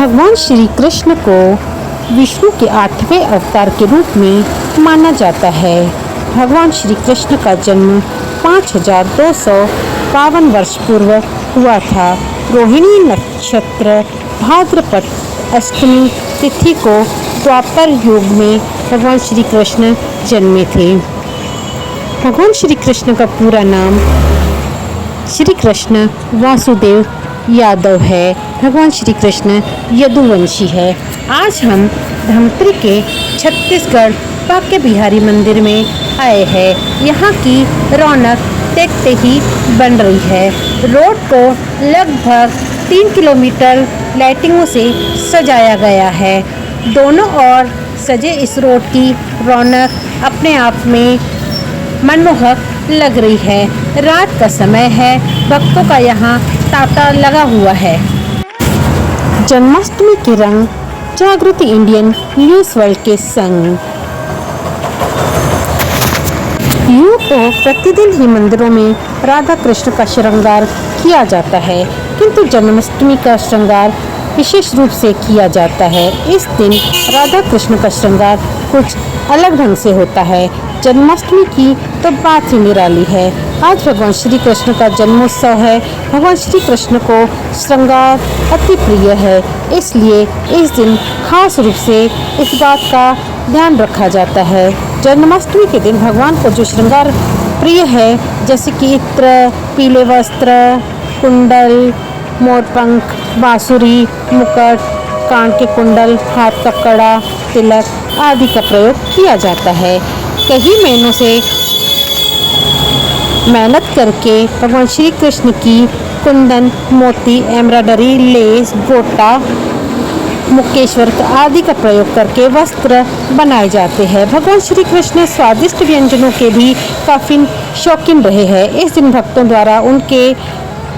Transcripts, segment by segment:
भगवान श्री कृष्ण को विष्णु के 8वें अवतार के रूप में माना जाता है। भगवान श्री कृष्ण का जन्म 5252 वर्ष पूर्व हुआ था। रोहिणी नक्षत्र भाद्रपद अष्टमी तिथि को द्वापर युग में भगवान श्री कृष्ण जन्मे थे। भगवान श्री कृष्ण का पूरा नाम श्री कृष्ण वासुदेव यादव है। भगवान श्री कृष्ण यदुवंशी है। आज हम धमतरी के छत्तीसगढ़ बांके बिहारी मंदिर में आए हैं। यहाँ की रौनक देखते ही बन रही है। रोड को लगभग 3 किलोमीटर लाइटिंगों से सजाया गया है। दोनों ओर सजे इस रोड की रौनक अपने आप में मनमोहक लग रही है। रात का समय है, भक्तों का यहाँ तांता लगा हुआ है। जन्माष्टमी के रंग जागृति इंडियन न्यूज़ वर्ल्ड के संग। यूं तो प्रतिदिन ही मंदिरों में राधा कृष्ण का श्रृंगार किया जाता है, किंतु जन्माष्टमी का श्रृंगार विशेष रूप से किया जाता है। इस दिन राधा कृष्ण का श्रृंगार कुछ अलग ढंग से होता है। जन्माष्टमी की तो बात ही निराली है। आज भगवान श्री कृष्ण का जन्मोत्सव है। भगवान श्री कृष्ण को श्रृंगार अति प्रिय है, इसलिए इस दिन खास रूप से इस बात का ध्यान रखा जाता है। जन्माष्टमी के दिन भगवान को जो श्रृंगार प्रिय है, जैसे कि इत्र, पीले वस्त्र, कुंडल, मोरपंख, बांसुरी, मुकुट, कान के कुंडल, हाथ का कड़ा, तिलक आदि का प्रयोग किया जाता है। कई महीनों से मेहनत करके भगवान श्री कृष्ण की कुंदन, मोती, एम्ब्रॉयडरी, लेस, गोटा, मुक्केश्वर आदि का प्रयोग करके वस्त्र बनाए जाते हैं। भगवान श्री कृष्ण स्वादिष्ट व्यंजनों के भी काफ़ी शौकीन रहे हैं। इस दिन भक्तों द्वारा उनके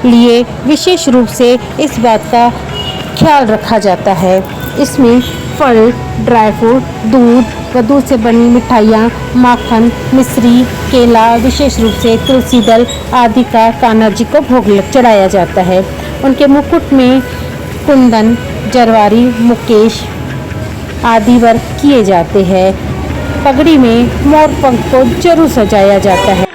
लिए विशेष रूप से इस बात का ख्याल रखा जाता है। इसमें फल, ड्राई फ्रूट, दूध व दूध से बनी मिठाइयाँ, माखन, मिश्री, केला, विशेष रूप से तुलसी दल आदि का कान्हा जी को भोग चढ़ाया जाता है। उनके मुकुट में कुंदन, जरवारी, मुकेश आदि वर्क किए जाते हैं। पगड़ी में मोर पंख को जरूर सजाया जाता है।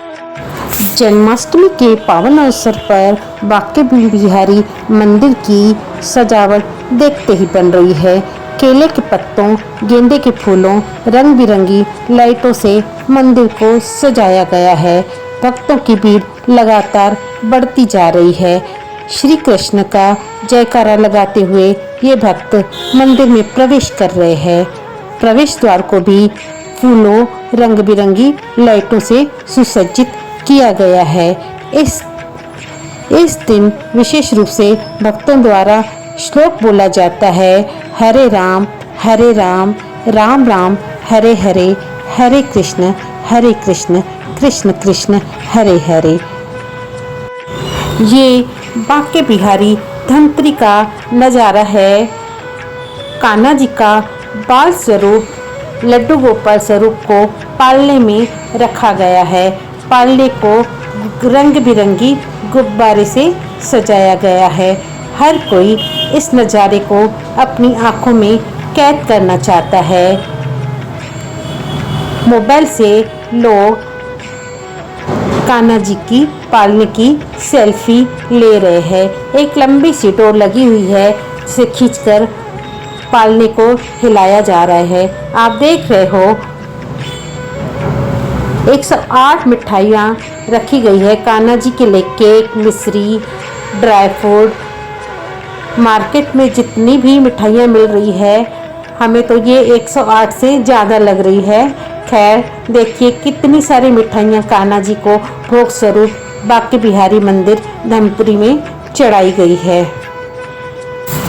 जन्माष्टमी के पावन अवसर पर बांके बिहारी मंदिर की सजावट देखते ही बन रही है। केले के पत्तों, गेंदे के फूलों, रंग बिरंगी लाइटों से मंदिर को सजाया गया है। भक्तों की भीड़ लगातार बढ़ती जा रही है। श्री कृष्ण का जयकारा लगाते हुए ये भक्त मंदिर में प्रवेश कर रहे हैं। प्रवेश द्वार को भी फूलों, रंग बिरंगी लाइटों से सुसज्जित किया गया है। इस दिन विशेष रूप से भक्तों द्वारा श्लोक बोला जाता है। हरे राम, राम राम, हरे हरे, हरे कृष्ण, कृष्ण कृष्ण, हरे हरे। ये बांके बिहारी धमतरी का नज़ारा है। कान्हा जी का बाल स्वरूप लड्डू गोपाल स्वरूप को पालने में रखा गया है। पालने को रंग बिरंगी गुब्बारे से सजाया गया है। हर कोई इस नज़ारे को अपनी आंखों में कैद करना चाहता है। मोबाइल से लोग कान्हा जी की पालने की सेल्फी ले रहे हैं। एक लंबी सी डोर लगी हुई है, जिसे खींचकर पालने को हिलाया जा रहा है। आप देख रहे हो 108 मिठाइयाँ रखी गई है कान्हा जी के लिए। केक, मिश्री, ड्राई फ्रूट, मार्केट में जितनी भी मिठाइयाँ मिल रही है, हमें तो ये 108 से ज़्यादा लग रही है। खैर, देखिए कितनी सारी मिठाइयाँ कान्हा जी को भोग स्वरूप बांके बिहारी मंदिर धमतरी में चढ़ाई गई है।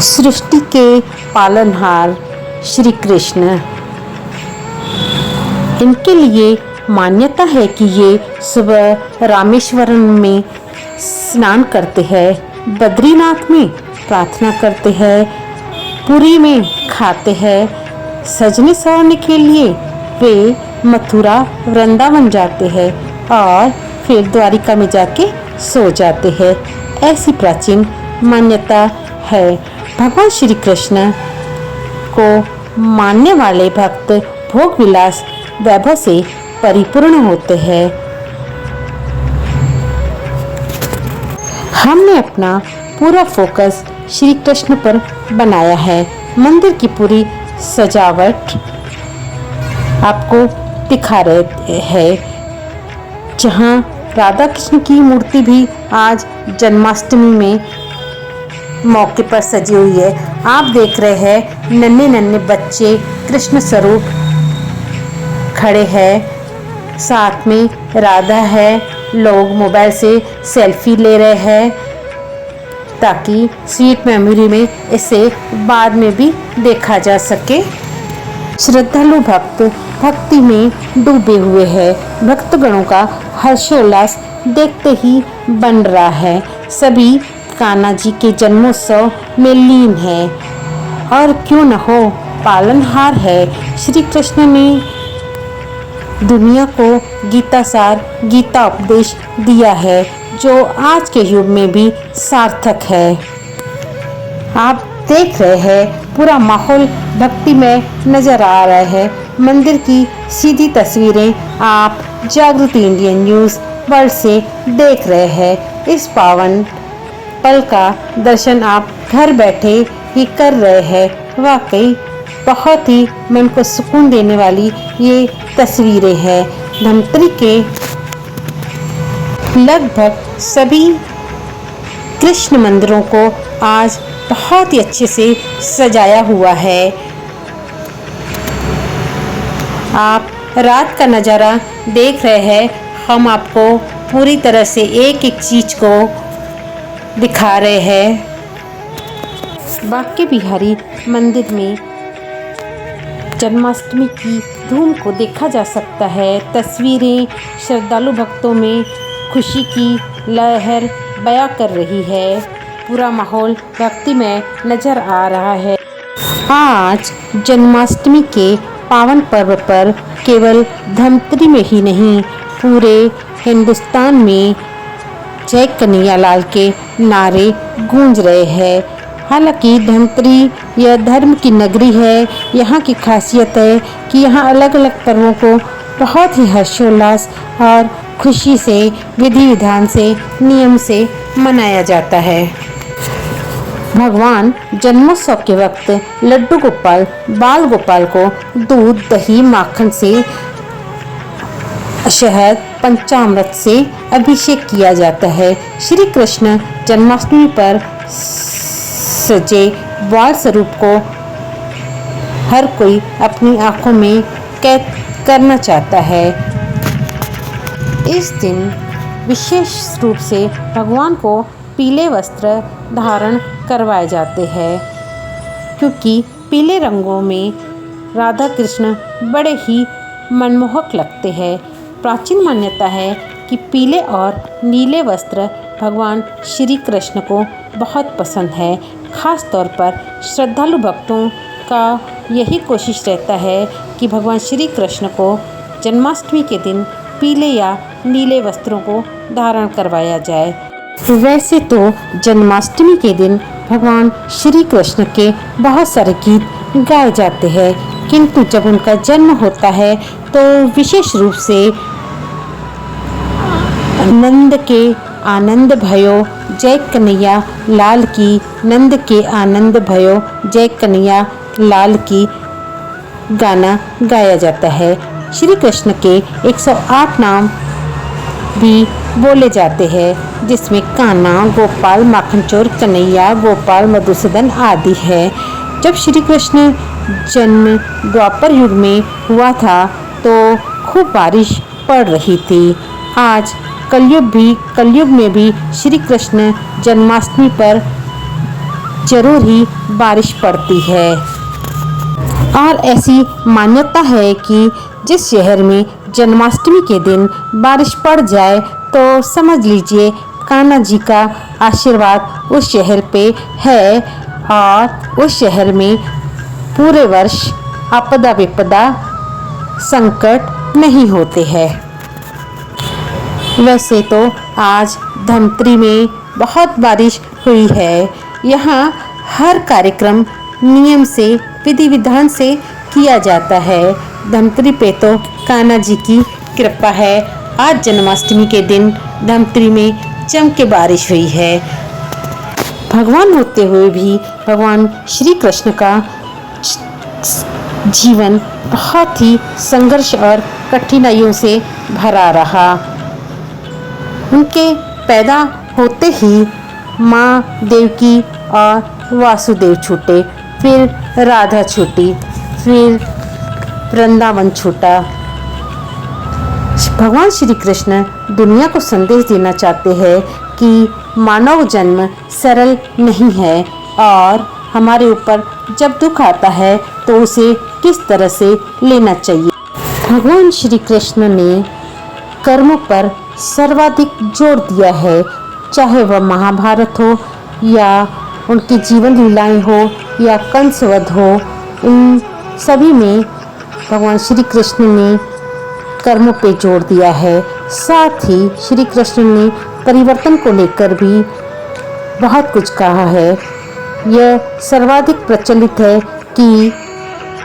सृष्टि के पालनहार श्री कृष्ण, इनके लिए मान्यता है कि ये सुबह रामेश्वरम में स्नान करते हैं, बद्रीनाथ में प्रार्थना करते हैं, पुरी में खाते हैं। सजने संवरने के लिए वे मथुरा, वृंदावन जाते हैं और फिर द्वारिका में जाके सो जाते हैं। ऐसी प्राचीन मान्यता है। भगवान श्री कृष्ण को मानने वाले भक्त भोग विलास वैभव से परिपूर्ण होते हैं। हमने अपना पूरा फोकस श्री कृष्ण पर बनाया है। मंदिर की पूरी सजावट आपको दिखा रहे हैं, जहाँ राधा कृष्ण की मूर्ति भी आज जन्माष्टमी में मौके पर सजी हुई है। आप देख रहे हैं नन्हे नन्हे बच्चे कृष्ण स्वरूप खड़े हैं, साथ में राधा है। लोग मोबाइल से सेल्फी ले रहे हैं ताकि स्वीट मेमोरी में इसे बाद में भी देखा जा सके। श्रद्धालु भक्त भक्ति में डूबे हुए हैं। भक्तगणों का हर्षोल्लास देखते ही बन रहा है। सभी कान्हा जी के जन्मोत्सव में लीन है, और क्यों न हो, पालनहार है। श्री कृष्ण ने दुनिया को गीता सार, गीता उपदेश दिया है, जो आज के युग में भी सार्थक है। आप देख रहे हैं पूरा माहौल भक्ति में नजर आ रहा है। मंदिर की सीधी तस्वीरें आप जागृति इंडियन न्यूज़ वर्ल्ड से देख रहे हैं। इस पावन पल का दर्शन आप घर बैठे ही कर रहे हैं। वाकई बहुत ही मन को सुकून देने वाली ये तस्वीरें हैं। धमतरी के लगभग सभी कृष्ण मंदिरों को आज बहुत ही अच्छे से सजाया हुआ है। आप रात का नज़ारा देख रहे हैं। हम आपको पूरी तरह से एक एक चीज़ को दिखा रहे हैं। बांके बिहारी मंदिर में जन्माष्टमी की धूम को देखा जा सकता है। तस्वीरें श्रद्धालु भक्तों में खुशी की लहर बयां कर रही है। पूरा माहौल भक्ति में नजर आ रहा है। आज जन्माष्टमी के पावन पर्व पर केवल धमतरी में ही नहीं, पूरे हिंदुस्तान में जय कन्हैया लाल के नारे गूंज रहे हैं। हालांकि धमतरी यह धर्म की नगरी है। यहाँ की खासियत है कि यहाँ अलग अलग पर्वों को बहुत ही हर्षोल्लास और खुशी से, विधि विधान से, नियम से मनाया जाता है। भगवान जन्मोत्सव के वक्त लड्डू गोपाल, बाल गोपाल को दूध, दही, माखन से, शहद, पंचामृत से अभिषेक किया जाता है। श्री कृष्ण जन्माष्टमी पर सजे बाल स्वरूप को हर कोई अपनी आंखों में कैद करना चाहता है। इस दिन विशेष रूप से भगवान को पीले वस्त्र धारण करवाए जाते हैं, क्योंकि पीले रंगों में राधा कृष्ण बड़े ही मनमोहक लगते हैं। प्राचीन मान्यता है कि पीले और नीले वस्त्र भगवान श्री कृष्ण को बहुत पसंद है। खास तौर पर श्रद्धालु भक्तों का यही कोशिश रहता है कि भगवान श्री कृष्ण को जन्माष्टमी के दिन पीले या नीले वस्त्रों को धारण करवाया जाए। वैसे तो जन्माष्टमी के दिन भगवान श्री कृष्ण के बहुत सारे गीत गाए जाते हैं, किंतु जब उनका जन्म होता है तो विशेष रूप से नंद के आनंद भयो जय कन्हैया लाल की, नंद के आनंद भयो जय कन्हैया लाल की गाना गाया जाता है। श्री कृष्ण के 108 नाम भी बोले जाते हैं, जिसमें कान्हा, गोपाल, माखनचोर, कन्हैया, गोपाल, मधुसूदन आदि है। जब श्री कृष्ण जन्म द्वापर युग में हुआ था तो खूब बारिश पड़ रही थी। आज कलयुग में भी श्री कृष्ण जन्माष्टमी पर जरूर ही बारिश पड़ती है। और ऐसी मान्यता है कि जिस शहर में जन्माष्टमी के दिन बारिश पड़ जाए तो समझ लीजिए कान्हा जी का आशीर्वाद उस शहर पे है, और उस शहर में पूरे वर्ष आपदा विपदा संकट नहीं होते हैं। वैसे तो आज धमतरी में बहुत बारिश हुई है। यहाँ हर कार्यक्रम नियम से, विधि विधान से किया जाता है। धमतरी पे तो कान्हा जी की कृपा है। आज जन्माष्टमी के दिन धमतरी में जम के बारिश हुई है। भगवान होते हुए भी भगवान श्री कृष्ण का जीवन बहुत ही संघर्ष और कठिनाइयों से भरा रहा। उनके पैदा होते ही माँ देवकी और वासुदेव छूटे, फिर राधा छूटी, फिर वृंदावन छूटा। भगवान श्री कृष्ण दुनिया को संदेश देना चाहते हैं कि मानव जन्म सरल नहीं है और हमारे ऊपर जब दुख आता है तो उसे किस तरह से लेना चाहिए। भगवान श्री कृष्ण ने कर्मों पर सर्वाधिक जोर दिया है, चाहे वह महाभारत हो या उनकी जीवन लीलाएं हो या कंसवध हो। इन सभी में भगवान श्री कृष्ण ने कर्मों पे जोर दिया है। साथ ही श्री कृष्ण ने परिवर्तन को लेकर भी बहुत कुछ कहा है। यह सर्वाधिक प्रचलित है कि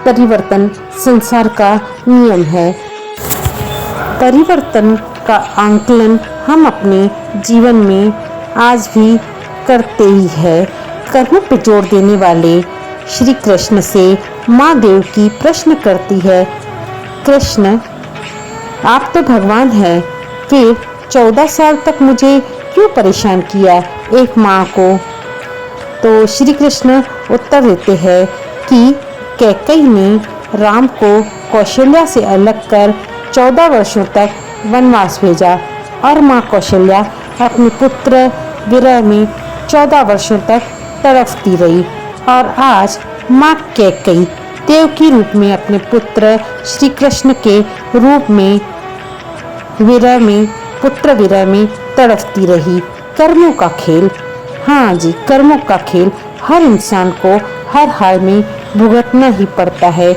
परिवर्तन संसार का नियम है। परिवर्तन का आंकलन हम अपने जीवन में आज भी करते ही है। कर्मों पे जोर देने वाले श्री कृष्ण से माँ देवकी प्रश्न करती है, कृष्ण आप तो भगवान हैं, फिर 14 साल तक मुझे क्यों परेशान किया एक माँ को। तो श्री कृष्ण उत्तर देते हैं कि कैकेयी ने राम को कौशल्या से अलग कर 14 वर्षों तक वनवास भेजा और माँ कौशल्या अपने पुत्र विरह में 14 वर्षों तक तड़पती रही। और आज माँ कैकेयी देव के रूप में अपने पुत्र श्री कृष्ण के रूप में पुत्र विरह में तड़पती रही। कर्मों का खेल, हाँ जी, कर्मों का खेल हर इंसान को हर हाल में भुगतना ही पड़ता है।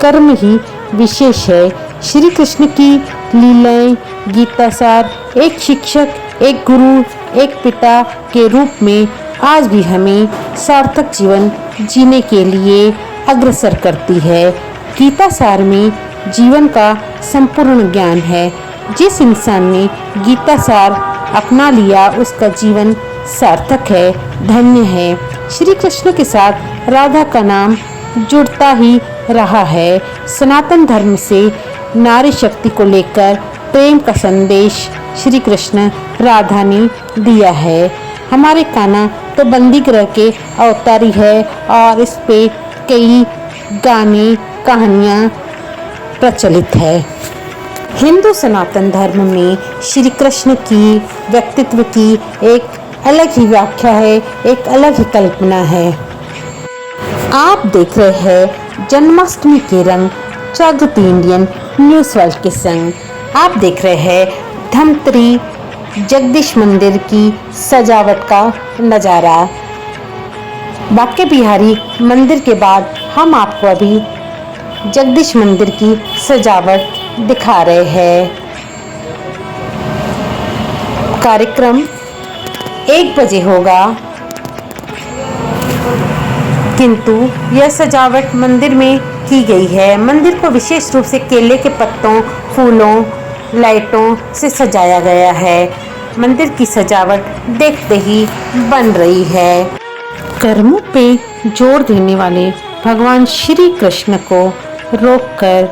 कर्म ही विशेष है। श्री कृष्ण की लीलाएं गीता सार एक शिक्षक, एक गुरु, एक पिता के रूप में आज भी हमें सार्थक जीवन जीने के लिए अग्रसर करती है। गीता सार में जीवन का संपूर्ण ज्ञान है। जिस इंसान ने गीता सार अपना लिया उसका जीवन सार्थक है, धन्य है। श्री कृष्ण के साथ राधा का नाम जुड़ता ही रहा है। सनातन धर्म से नारी शक्ति को लेकर प्रेम का संदेश श्री कृष्ण राधा ने दिया है। हमारे कान्हा तो बंदी ग्रह के अवतारी है और इस पे कई गाने कहानियाँ प्रचलित है। हिंदू सनातन धर्म में श्री कृष्ण की व्यक्तित्व की एक अलग ही व्याख्या है, एक अलग ही कल्पना है। आप देख रहे हैं जन्माष्टमी के रंग जागृति इंडियन न्यूज़ वर्ल्ड के संग। आप देख रहे हैं धमतरी जगदीश मंदिर की सजावट का नज़ारा। बांके बिहारी मंदिर के बाद हम आपको अभी जगदीश मंदिर की सजावट दिखा रहे हैं। कार्यक्रम 1 बजे होगा, किंतु यह सजावट मंदिर में की गई है। मंदिर को विशेष रूप से केले के पत्तों, फूलों, लाइटों से सजाया गया है। मंदिर की सजावट देखते ही बन रही है। कर्मों पे जोर देने वाले भगवान श्री कृष्ण को रोककर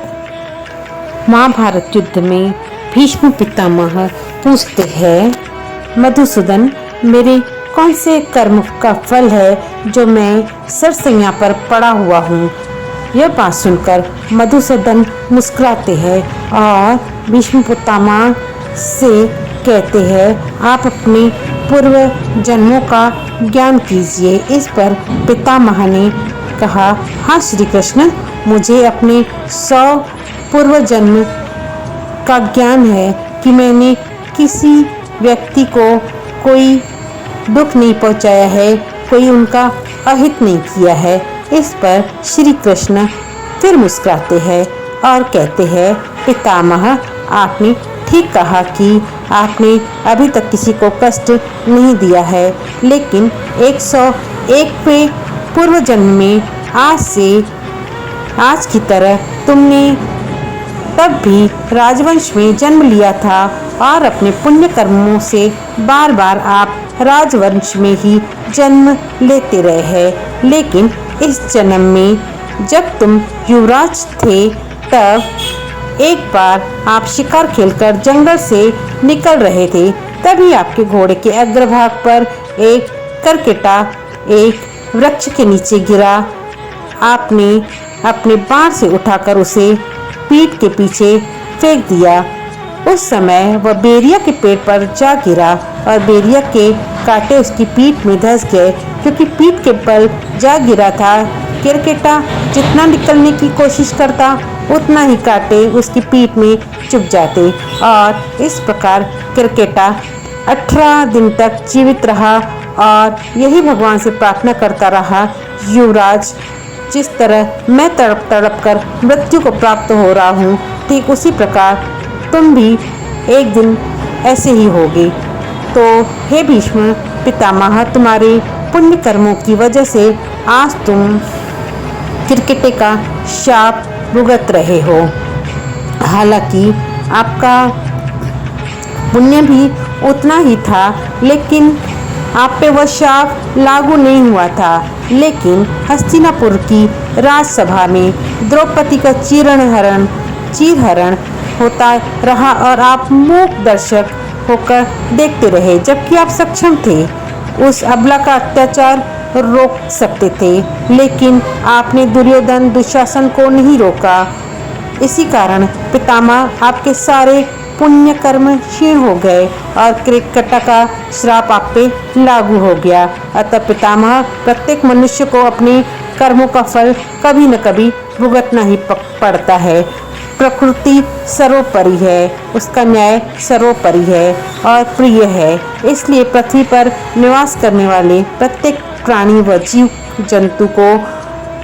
महाभारत युद्ध में भीष्म पितामह पूछते हैं, मधुसूदन मेरे कौन से कर्म का फल है जो मैं सरसैया पर पड़ा हुआ हूँ। यह बात सुनकर मधुसूदन मुस्कुराते हैं और भीष्म पितामह से कहते हैं, आप अपने पूर्व जन्मों का ज्ञान कीजिए। इस पर पितामह ने कहा, हाँ श्री कृष्ण, मुझे अपने 100 पूर्व जन्म का ज्ञान है कि मैंने किसी व्यक्ति को कोई दुख नहीं पहुंचाया है, कोई उनका अहित नहीं किया है। इस पर श्री कृष्ण फिर मुस्कुराते हैं और कहते हैं, पितामह आपने ठीक कहा कि आपने अभी तक किसी को कष्ट नहीं दिया है, लेकिन 100 एक पे पूर्व जन्म में आज की तरह तुमने तब भी राजवंश में जन्म लिया था और अपने पुण्य कर्मों से बार बार आप राजवंश में ही जन्म लेते रहे हैं। लेकिन इस जन्म में जब तुम युवराज थे तब एक बार आप शिकार खेलकर जंगल से निकल रहे थे, तभी आपके घोड़े के अग्रभाग पर एक करकेटा एक वृक्ष के नीचे गिरा। आपने अपने बाण से उठाकर उसे पीठ के पीछे फेंक दिया। उस समय वह बेरिया के पेड़ पर जा गिरा और बेरिया के कांटे उसकी पीठ में धंस गए। क्योंकि पीठ के बल जा गिरा था, केरकेटा जितना निकलने की कोशिश करता उतना ही कांटे उसकी पीठ में चुभ जाते और इस प्रकार केरकेटा 18 दिन तक जीवित रहा और यही भगवान से प्रार्थना करता रहा, युवराज जिस तरह मैं तड़प तड़प कर मृत्यु को प्राप्त हो रहा हूँ, ठीक उसी प्रकार तुम भी एक दिन ऐसे ही होगे। तो हे भीष्म पितामह, तुम्हारे पुण्य कर्मों की वजह से आज तुम किरकेटे का शाप भुगत रहे हो। हालांकि आपका पुण्य भी उतना ही था, लेकिन आप पे वह शाप लागू नहीं हुआ था। लेकिन हस्तिनापुर की राजसभा में द्रौपदी का चीरहरण होता रहा और आप मूक दर्शक होकर देखते रहे, जबकि आप सक्षम थे उस अबला का अत्याचार रोक सकते थे। लेकिन आपने दुर्योधन दुशासन को नहीं रोका। इसी कारण पितामह आपके सारे पुण्य कर्म क्षीण हो गए और किरकेटा का श्राप आप पे लागू हो गया। अतः पितामह, प्रत्येक मनुष्य को अपने कर्मों का फल कभी न कभी भुगतना ही पड़ता है। प्रकृति सर्वोपरि है, उसका न्याय सर्वोपरि है और प्रिय है। इसलिए पृथ्वी पर निवास करने वाले प्रत्येक प्राणी व जीव जंतु को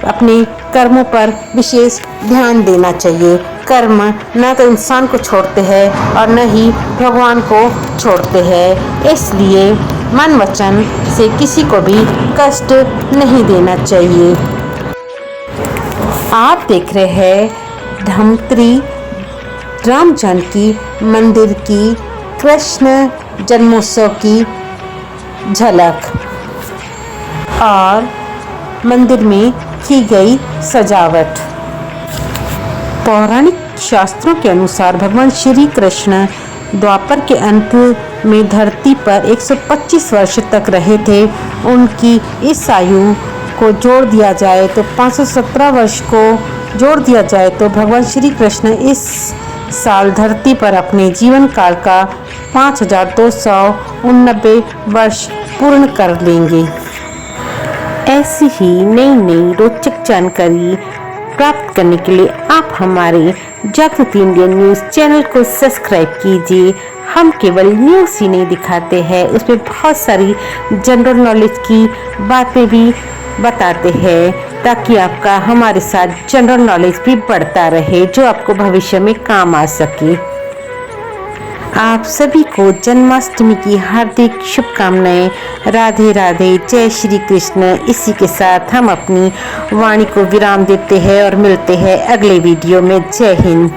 अपने कर्मों पर विशेष ध्यान देना चाहिए। कर्म न तो इंसान को छोड़ते हैं और न ही भगवान को छोड़ते हैं। इसलिए मन वचन से किसी को भी कष्ट नहीं देना चाहिए। आप देख रहे हैं धमत्री राम जानकी मंदिर की कृष्ण जन्मोत्सव की झलक और मंदिर में की गई सजावट। पौराणिक शास्त्रों के अनुसार भगवान श्री कृष्ण द्वापर के अंत में धरती पर 125 वर्ष तक रहे थे। उनकी इस आयु को जोड़ दिया जाए तो 517 वर्ष को जोड़ दिया जाए तो भगवान श्री कृष्ण इस साल धरती पर अपने जीवन काल का 5289 वर्ष पूर्ण कर लेंगे। ऐसी ही नई नई रोचक जानकारी प्राप्त करने के लिए आप हमारे जागृति इंडिया न्यूज़ चैनल को सब्सक्राइब कीजिए। हम केवल न्यूज़ ही नहीं दिखाते हैं, उसमें बहुत सारी जनरल नॉलेज की बातें भी बताते हैं, ताकि आपका हमारे साथ जनरल नॉलेज भी बढ़ता रहे, जो आपको भविष्य में काम आ सके। आप सभी को जन्माष्टमी की हार्दिक शुभकामनाएं। राधे राधे, जय श्री कृष्ण। इसी के साथ हम अपनी वाणी को विराम देते हैं और मिलते हैं अगले वीडियो में। जय हिंद।